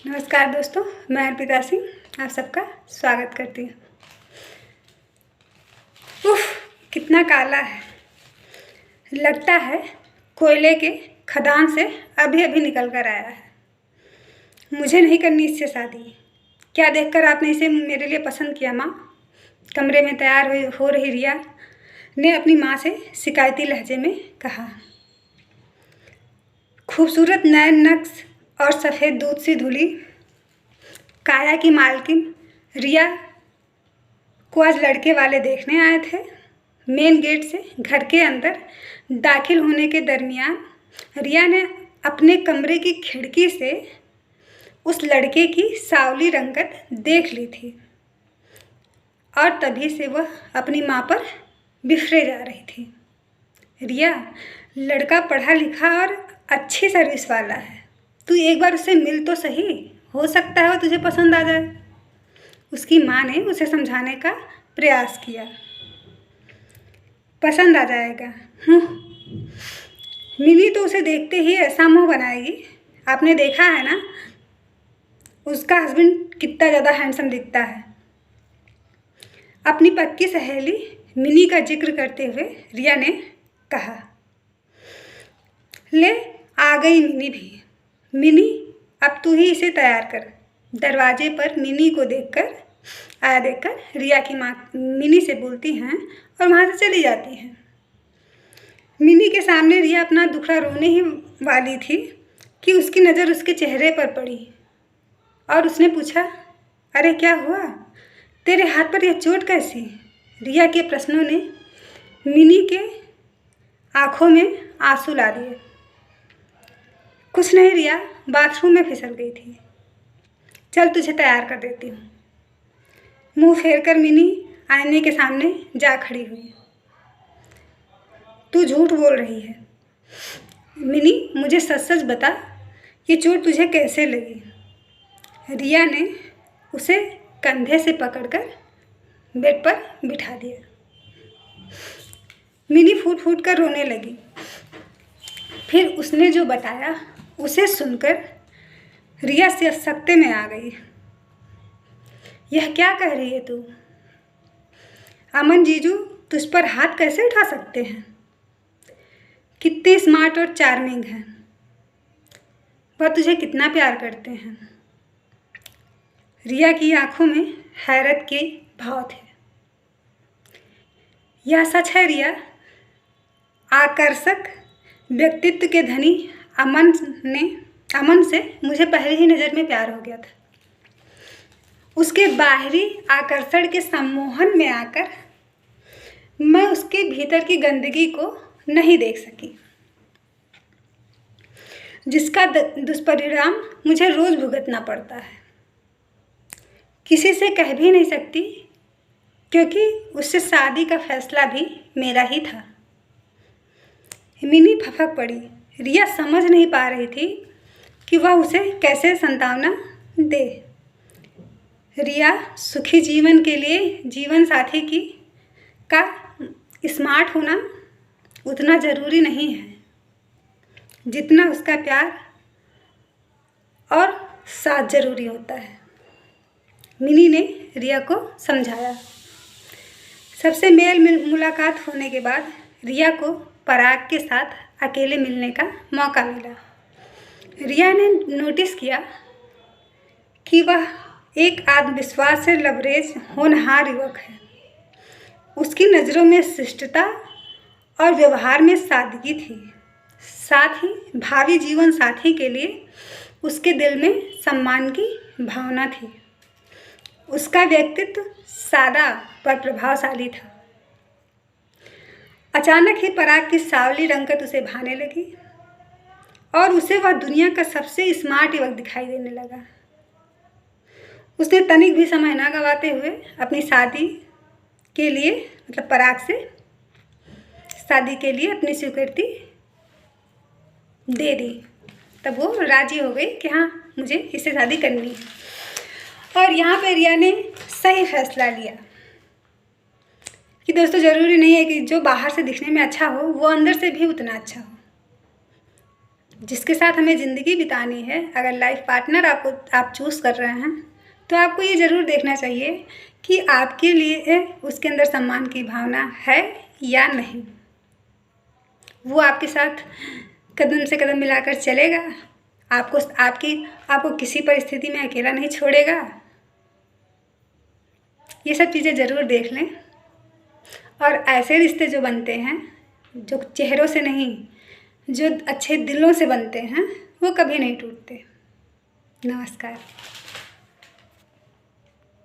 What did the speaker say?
नमस्कार दोस्तों, मैं अर्पिता सिंह आप सबका स्वागत करती हूँ। उफ, कितना काला है। लगता है कोयले के खदान से अभी अभी निकल कर आया है। मुझे नहीं करनी इससे शादी। क्या देखकर आपने इसे मेरे लिए पसंद किया माँ? कमरे में तैयार हो रही रिया ने अपनी माँ से शिकायती लहजे में कहा। खूबसूरत नयन नक्श और सफ़ेद दूध सी धुली काया की मालकिन रिया को आज लड़के वाले देखने आए थे। मेन गेट से घर के अंदर दाखिल होने के दरमियान रिया ने अपने कमरे की खिड़की से उस लड़के की सांवली रंगत देख ली थी और तभी से वह अपनी माँ पर बिफरे जा रही थी। रिया, लड़का पढ़ा लिखा और अच्छी सर्विस वाला है। तू एक बार उससे मिल तो सही, हो सकता है वो तुझे पसंद आ जाए। उसकी माँ ने उसे समझाने का प्रयास किया। पसंद आ जाएगा? मिनी तो उसे देखते ही ऐसा मुँह बनाएगी। आपने देखा है ना उसका हस्बैंड कितना ज़्यादा हैंडसम दिखता है। अपनी पक्की सहेली मिनी का जिक्र करते हुए रिया ने कहा। ले आ गई मिनी भी। मिनी, अब तू ही इसे तैयार कर। दरवाजे पर मिनी को देखकर रिया की माँ मिनी से बोलती हैं और वहाँ से चली जाती हैं। मिनी के सामने रिया अपना दुखड़ा रोने ही वाली थी कि उसकी नज़र उसके चेहरे पर पड़ी और उसने पूछा, अरे क्या हुआ? तेरे हाथ पर यह चोट कैसी? रिया के प्रश्नों ने मिनी के आँखों में आंसू ला दिए। कुछ नहीं रिया, बाथरूम में फिसल गई थी। चल तुझे तैयार कर देती हूँ। मुंह फेरकर मिनी आईने के सामने जा खड़ी हुई। तू झूठ बोल रही है मिनी, मुझे सच सच बता, ये चोट तुझे कैसे लगी? रिया ने उसे कंधे से पकड़कर बेड पर बिठा दिया। मिनी फूट फूट कर रोने लगी। फिर उसने जो बताया उसे सुनकर रिया से सकते में आ गई। यह क्या कह रही है तू? अमन जीजू तुझ पर हाथ कैसे उठा सकते हैं? कितने स्मार्ट और चार्मिंग हैं। वह तुझे कितना प्यार करते हैं। रिया की आंखों में हैरत के भाव थे। यह सच है रिया, आकर्षक व्यक्तित्व के धनी अमन से मुझे पहली ही नज़र में प्यार हो गया था। उसके बाहरी आकर्षण के सम्मोहन में आकर मैं उसके भीतर की गंदगी को नहीं देख सकी, जिसका दुष्परिणाम मुझे रोज़ भुगतना पड़ता है। किसी से कह भी नहीं सकती क्योंकि उससे शादी का फैसला भी मेरा ही था। मिनी फपक पड़ी। रिया समझ नहीं पा रही थी कि वह उसे कैसे सांत्वना दे। रिया, सुखी जीवन के लिए जीवन साथी का स्मार्ट होना उतना ज़रूरी नहीं है जितना उसका प्यार और साथ ज़रूरी होता है। मिनी ने रिया को समझाया। सबसे मुलाकात होने के बाद रिया को पराग के साथ अकेले मिलने का मौका मिला। रिया ने नोटिस किया कि वह एक आत्मविश्वास से लबरेज होनहार युवक है। उसकी नज़रों में शिष्टता और व्यवहार में सादगी थी। साथ ही भावी जीवन साथी के लिए उसके दिल में सम्मान की भावना थी। उसका व्यक्तित्व सादा पर प्रभावशाली था। अचानक ही पराग की सांवली रंगत उसे भाने लगी और उसे वह दुनिया का सबसे स्मार्ट युवक दिखाई देने लगा। उसने तनिक भी समय न गंवाते हुए अपनी शादी के लिए पराग से शादी के लिए अपनी स्वीकृति दे दी। तब वो राजी हो गई कि हाँ, मुझे इससे शादी करनी है। और यहाँ पे रिया ने सही फैसला लिया कि दोस्तों ज़रूरी नहीं है कि जो बाहर से दिखने में अच्छा हो वो अंदर से भी उतना अच्छा हो। जिसके साथ हमें ज़िंदगी बितानी है, अगर लाइफ पार्टनर आप चूज़ कर रहे हैं, तो आपको ये ज़रूर देखना चाहिए कि आपके लिए उसके अंदर सम्मान की भावना है या नहीं। वो आपके साथ कदम से कदम मिलाकर चलेगा, आपको किसी परिस्थिति में अकेला नहीं छोड़ेगा। ये सब चीज़ें ज़रूर देख लें। और ऐसे रिश्ते जो बनते हैं, जो चेहरों से नहीं, जो अच्छे दिलों से बनते हैं, वो कभी नहीं टूटते। नमस्कार।